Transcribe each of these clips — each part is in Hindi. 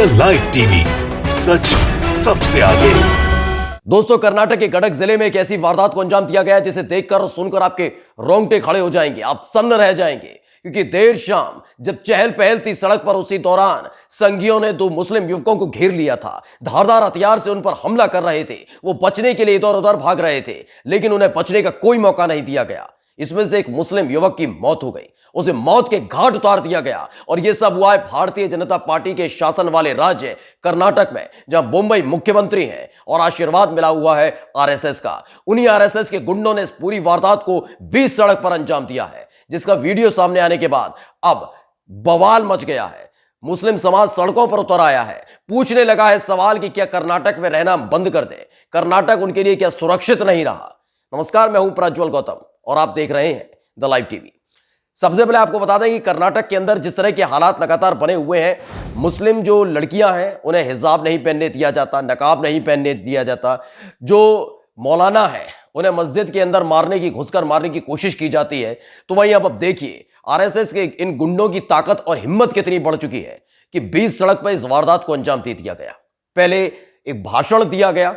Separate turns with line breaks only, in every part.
द लाइव टीवी, सच सबसे आगे।
दोस्तों, कर्नाटक के गडक जिले में एक ऐसी वारदात को अंजाम दिया गया जिसे देखकर और सुनकर आपके रोंगटे खड़े हो जाएंगे, आप सन्न रह जाएंगे। क्योंकि देर शाम जब चहल पहल थी सड़क पर, उसी दौरान संगियों ने दो मुस्लिम युवकों को घेर लिया था। धारदार हथियार से उन पर हमला कर रहे थे। वो बचने के लिए इधर उधर भाग रहे थे, लेकिन उन्हें बचने का कोई मौका नहीं दिया गया। इसमें से एक मुस्लिम युवक की मौत हो गई, उसे मौत के घाट उतार दिया गया। और यह सब हुआ है भारतीय जनता पार्टी के शासन वाले राज्य कर्नाटक में, जहां मुंबई मुख्यमंत्री हैं और आशीर्वाद मिला हुआ है आरएसएस का। उन्हीं आरएसएस के गुंडों ने इस पूरी वारदात को बीच सड़क पर अंजाम दिया है, जिसका वीडियो सामने आने के बाद अब बवाल मच गया है। मुस्लिम समाज सड़कों पर उतर आया है, पूछने लगा है सवाल कि क्या कर्नाटक में रहना बंद कर दें, कर्नाटक उनके लिए क्या सुरक्षित नहीं रहा। नमस्कार, मैं हूं प्रज्वल गौतम और आप देख रहे हैं द लाइव टीवी। सबसे पहले आपको बता दें कि कर्नाटक के अंदर जिस तरह के हालात लगातार बने हुए हैं, मुस्लिम जो लड़कियां हैं उन्हें हिजाब नहीं पहनने दिया जाता, नकाब नहीं पहनने दिया जाता। जो मौलाना है उन्हें मस्जिद के अंदर घुसकर मारने की कोशिश की जाती है। तो वहीं अब देखिए आरएसएस के इन गुंडों की ताकत और हिम्मत कितनी बढ़ चुकी है कि बीच सड़क पर इस वारदात को अंजाम दे दिया गया। पहले एक भाषण दिया गया,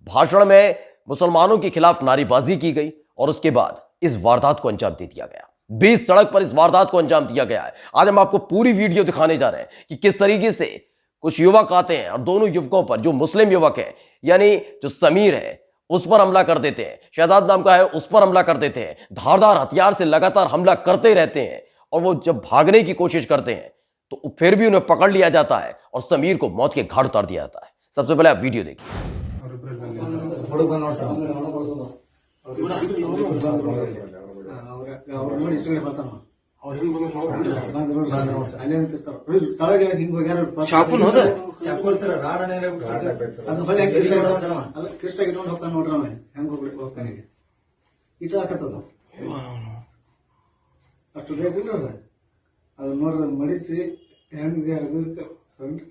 भाषण में मुसलमानों के खिलाफ नारेबाजी की गई और उसके बाद इस वारदात को अंजाम दे दिया गया। बीच सड़क पर इस वारदात को अंजाम दिया गया है। आज हम आपको पूरी वीडियो दिखाने जा रहे हैं कि किस तरीके से कुछ युवक आते हैं और दोनों युवकों पर, जो मुस्लिम युवक है यानी जो समीर है उस पर हमला कर देते हैं, शहजाद नाम का है उस पर हमला कर देते हैं, धारदार हथियार से लगातार हमला करते रहते हैं। और वो जब भागने की कोशिश करते हैं तो फिर भी उन्हें पकड़ लिया जाता है और समीर को मौत के घाट उतार दिया जाता है। सबसे पहले आप वीडियो देखिए।
ಚಾಕುನ್ ಹೋದ
ಚಾಕುಲ್ ಸರ್ ರಾಡನೆ ಅದನ್ನ ಬಲಿ ಅಲ್ಲ ಕ್ರಿಸ್ಟ ಇಟ್ಕೊಂಡು ಹೋಗ್ತಾನೆ ನೋಡ್ರಿ ಅವನು ಹೆಂಗ್ ಹೋಗ್ತಾನೆ ಇಟ್ಟು ಹಾಕತ್ತದ ಅಷ್ಟು ಬೇಕಿಲ್ಲ ಅದು ನೋಡ್ರಿ ಮಡಿಸಿ ಹೆಂಗೆ ಅದಕ್ಕೆ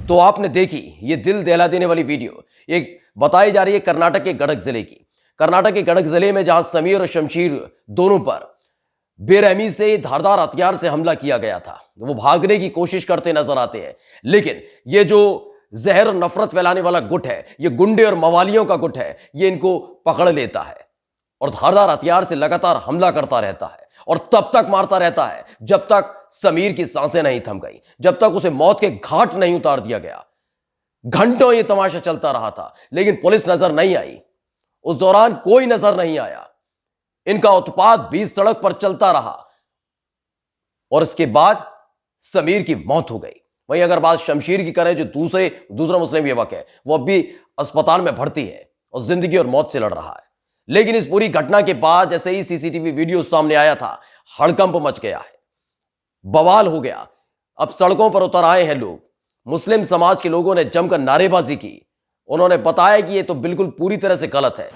तो आपने देखी ये दिल दहला देने वाली वीडियो, ये बताई जा रही है कर्नाटक के गडक जिले की। कर्नाटक के गडक जिले में जहां समीर और शमशीर दोनों पर बेरहमी से धारदार हथियार से हमला किया गया था। वो भागने की कोशिश करते नजर आते हैं, लेकिन ये जो जहर और नफरत फैलाने वाला गुट है, ये गुंडे और मवालियों का गुट है, ये इनको पकड़ लेता है और धारदार हथियार से लगातार हमला करता रहता है और तब तक मारता रहता है जब तक समीर की सांसें नहीं थम गई, जब तक उसे मौत के घाट नहीं उतार दिया गया। घंटों ये तमाशा चलता रहा था, लेकिन पुलिस नजर नहीं आई। उस दौरान कोई नजर नहीं आया। इनका उत्पात बीच सड़क पर चलता रहा और इसके बाद समीर की मौत हो गई। वहीं अगर बात शमशीर की करें, जो दूसरा मुस्लिम युवक है, वो अब भी अस्पताल में भर्ती है और जिंदगी और मौत से लड़ रहा है। लेकिन इस पूरी घटना के बाद जैसे ही सीसीटीवी वीडियो सामने आया था, हड़कंप मच गया है, बवाल हो गया। अब सड़कों पर उतर आए हैं लोग। मुस्लिम समाज के लोगों ने जमकर नारेबाजी की। उन्होंने बताया कि यह तो बिल्कुल पूरी तरह से गलत है।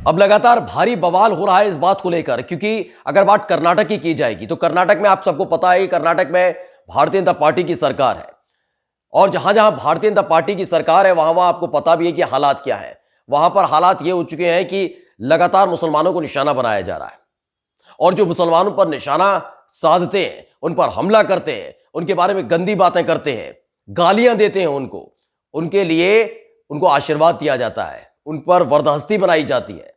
अब लगातार भारी बवाल हो रहा है इस बात को लेकर, क्योंकि अगर बात कर्नाटक की जाएगी तो कर्नाटक में आप सबको पता है कि कर्नाटक में भारतीय जनता पार्टी की सरकार है। और जहां जहां भारतीय जनता पार्टी की सरकार है वहां आपको पता भी है कि हालात क्या है। वहां पर हालात ये हो चुके हैं कि लगातार मुसलमानों को निशाना बनाया जा रहा है और जो मुसलमानों पर निशाना साधते हैं, उन पर हमला करते हैं, उनके बारे में गंदी बातें करते हैं, गालियां देते हैं उनके लिए उनको आशीर्वाद दिया जाता है, उन पर वरदहस्ती बनाई जाती है।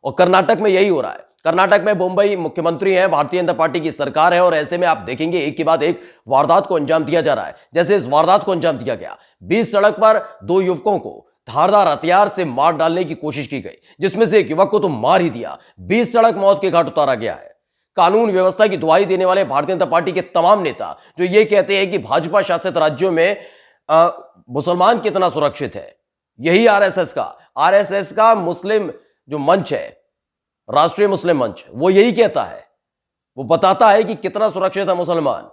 और कर्नाटक में यही हो रहा है। कर्नाटक में मुंबई मुख्यमंत्री हैं, भारतीय जनता पार्टी की सरकार है और ऐसे में आप देखेंगे एक के बाद एक वारदात को अंजाम दिया जा रहा है। जैसे इस वारदात को अंजाम दिया गया, बीच सड़क पर दो युवकों को धारदार हथियार से मार डालने की कोशिश की गई, जिसमें से एक युवक को तो मार ही दिया, बीच सड़क मौत के घाट उतारा गया है। कानून व्यवस्था की दुहाई देने वाले भारतीय जनता पार्टी के तमाम नेता जो ये कहते हैं कि भाजपा शासित राज्यों में मुसलमान कितना सुरक्षित है, यही आरएसएस का मुस्लिम जो मंच है, राष्ट्रीय मुस्लिम मंच, वो यही कहता है, वो बताता है कि कितना सुरक्षित है मुसलमान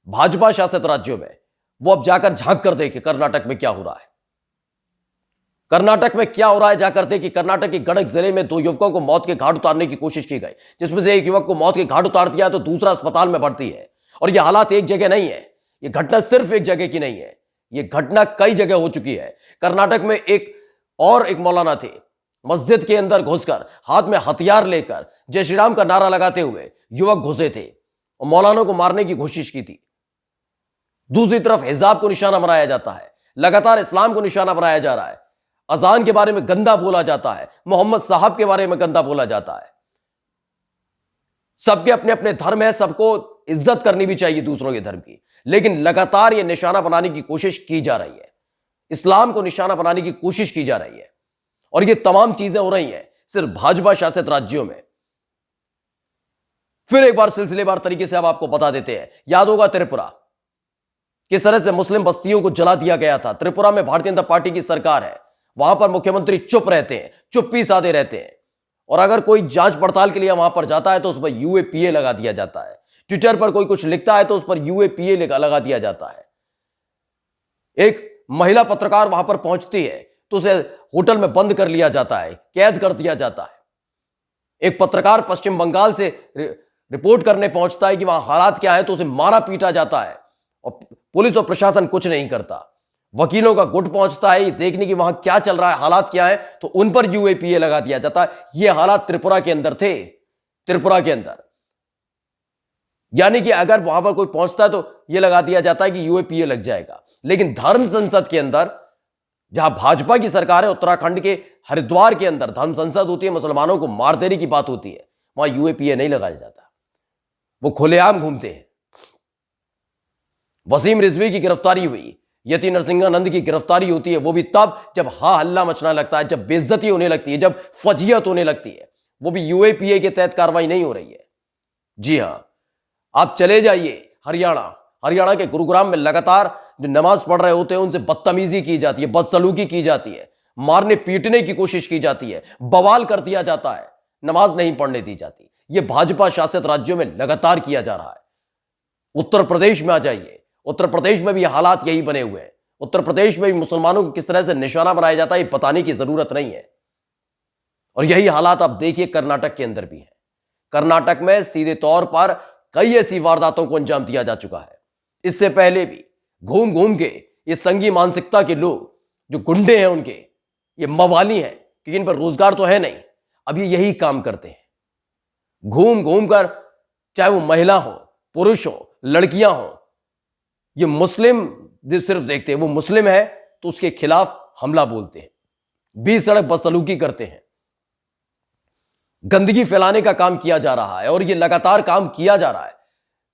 भाजपा शासित राज्यों में। वो अब जाकर झांक कर देखे कर्नाटक में क्या हो रहा है। कर्नाटक में क्या हो रहा है जाकर देखे। कर्नाटक के गडक जिले में 2 युवकों को मौत के घाट उतारने की कोशिश की गई, जिसमें से एक युवक को मौत के घाट उतार दिया तो दूसरा अस्पताल में भर्ती है। और यह हालात एक जगह नहीं है, यह घटना सिर्फ एक जगह की नहीं है, यह घटना कई जगह हो चुकी है। कर्नाटक में एक मौलाना थे, मस्जिद के अंदर घुसकर हाथ में हथियार लेकर जय श्री राम का नारा लगाते हुए युवक घुसे थे और मौलाना को मारने की कोशिश की थी। दूसरी तरफ हिजाब को निशाना बनाया जाता है, लगातार इस्लाम को निशाना बनाया जा रहा है, अजान के बारे में गंदा बोला जाता है, मोहम्मद साहब के बारे में गंदा बोला जाता है। सबके अपने अपने धर्म है, सबको इज्जत करनी भी चाहिए दूसरों के धर्म की, लेकिन लगातार यह निशाना बनाने की कोशिश की जा रही है, इस्लाम को निशाना बनाने की कोशिश की जा रही है। और ये तमाम चीजें हो रही हैं सिर्फ भाजपा शासित राज्यों में। फिर एक बार सिलसिलेवार तरीके से अब आपको बता देते हैं। याद होगा त्रिपुरा, किस तरह से मुस्लिम बस्तियों को जला दिया गया था। त्रिपुरा में भारतीय जनता पार्टी की सरकार है, वहां पर मुख्यमंत्री चुप रहते हैं, चुप्पी साधे रहते हैं, और अगर कोई जांच पड़ताल के लिए वहां पर जाता है तो उस पर यूएपीए लगा दिया जाता है। ट्विटर पर कोई कुछ लिखता है तो उस पर यूएपीए लगा दिया जाता है। एक महिला पत्रकार वहां पर पहुंचती है तो उसे होटल में बंद कर लिया जाता है, कैद कर दिया जाता है। एक पत्रकार पश्चिम बंगाल से रिपोर्ट करने पहुंचता है कि वहां हालात क्या है तो उसे मारा पीटा जाता है और पुलिस और प्रशासन कुछ नहीं करता। वकीलों का गुट पहुंचता है देखने की वहां क्या चल रहा है, हालात क्या है, तो उन पर यूएपीए लगा दिया जाता है। ये हालात त्रिपुरा के अंदर थे, त्रिपुरा के अंदर। यानी कि अगर वहां पर कोई पहुंचता है तो यह लगा दिया जाता है कि यूएपीए लग जाएगा। लेकिन धर्म संसद के अंदर, जहां भाजपा की सरकार है, उत्तराखंड के हरिद्वार के अंदर धर्म संसद होती है, मुसलमानों को मार देने की बात होती है, वहां यूएपीए नहीं लगाया जाता, वो खुलेआम घूमते हैं। वसीम रिजवी की गिरफ्तारी हुई, यति नरसिंहानंद की गिरफ्तारी होती है, वो भी तब जब हा हल्ला मचना लगता है, जब बेइज्जती होने लगती है, जब फजीयत होने लगती है, वो भी यूएपीए के तहत कार्रवाई नहीं हो रही है। जी हां, आप चले जाइए हरियाणा के गुरुग्राम में लगातार जो नमाज पढ़ रहे होते हैं उनसे बदतमीजी की जाती है, बदसलूकी की जाती है, मारने पीटने की कोशिश की जाती है, बवाल कर दिया जाता है, नमाज नहीं पढ़ने दी जाती। यह भाजपा शासित राज्यों में लगातार किया जा रहा है। उत्तर प्रदेश में आ जाइए, उत्तर प्रदेश में भी हालात यही बने हुए हैं। उत्तर प्रदेश में भी मुसलमानों को किस तरह से निशाना बनाया जाता है ये बताने की जरूरत नहीं है। और यही हालात आप देखिए कर्नाटक के अंदर भी है। कर्नाटक में सीधे तौर पर कई ऐसी वारदातों को अंजाम दिया जा चुका है। इससे पहले भी घूम घूम के ये संघी मानसिकता के लोग, जो गुंडे हैं उनके, ये मवाली हैं क्योंकि इन पर रोजगार तो है नहीं, अब ये यही काम करते हैं। घूम घूम कर, चाहे वो महिला हो, पुरुष हो, लड़कियां हो, ये मुस्लिम सिर्फ देखते हैं, वो मुस्लिम है तो उसके खिलाफ हमला बोलते हैं, बीच सड़क बदसलूकी करते हैं, गंदगी फैलाने का काम किया जा रहा है। और ये लगातार काम किया जा रहा है,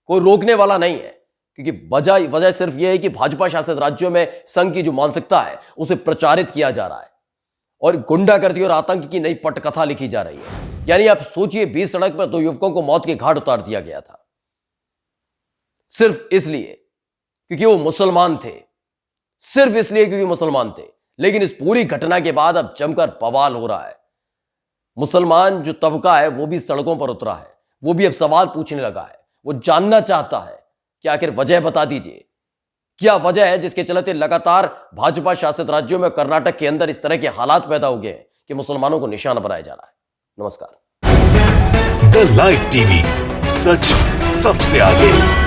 कोई रोकने वाला नहीं है, क्योंकि वजह सिर्फ यह है कि भाजपा शासित राज्यों में संघ की जो मानसिकता है उसे प्रचारित किया जा रहा है और गुंडागर्दी और आतंक की नई पटकथा लिखी जा रही है। यानी आप सोचिए, बीच सड़क पर 2 युवकों को मौत के घाट उतार दिया गया था सिर्फ इसलिए क्योंकि वो मुसलमान थे, सिर्फ इसलिए क्योंकि मुसलमान थे। लेकिन इस पूरी घटना के बाद अब जमकर बवाल हो रहा है। मुसलमान जो तबका है वो भी सड़कों पर उतरा है, वो भी अब सवाल पूछने लगा है, वो जानना चाहता है कि आखिर वजह बता दीजिए, क्या वजह है जिसके चलते लगातार भाजपा शासित राज्यों में, कर्नाटक के अंदर इस तरह के हालात पैदा हो गए हैं कि मुसलमानों को निशाना बनाया जा रहा है। नमस्कार।
द लाइव टीवी, सच सबसे आगे।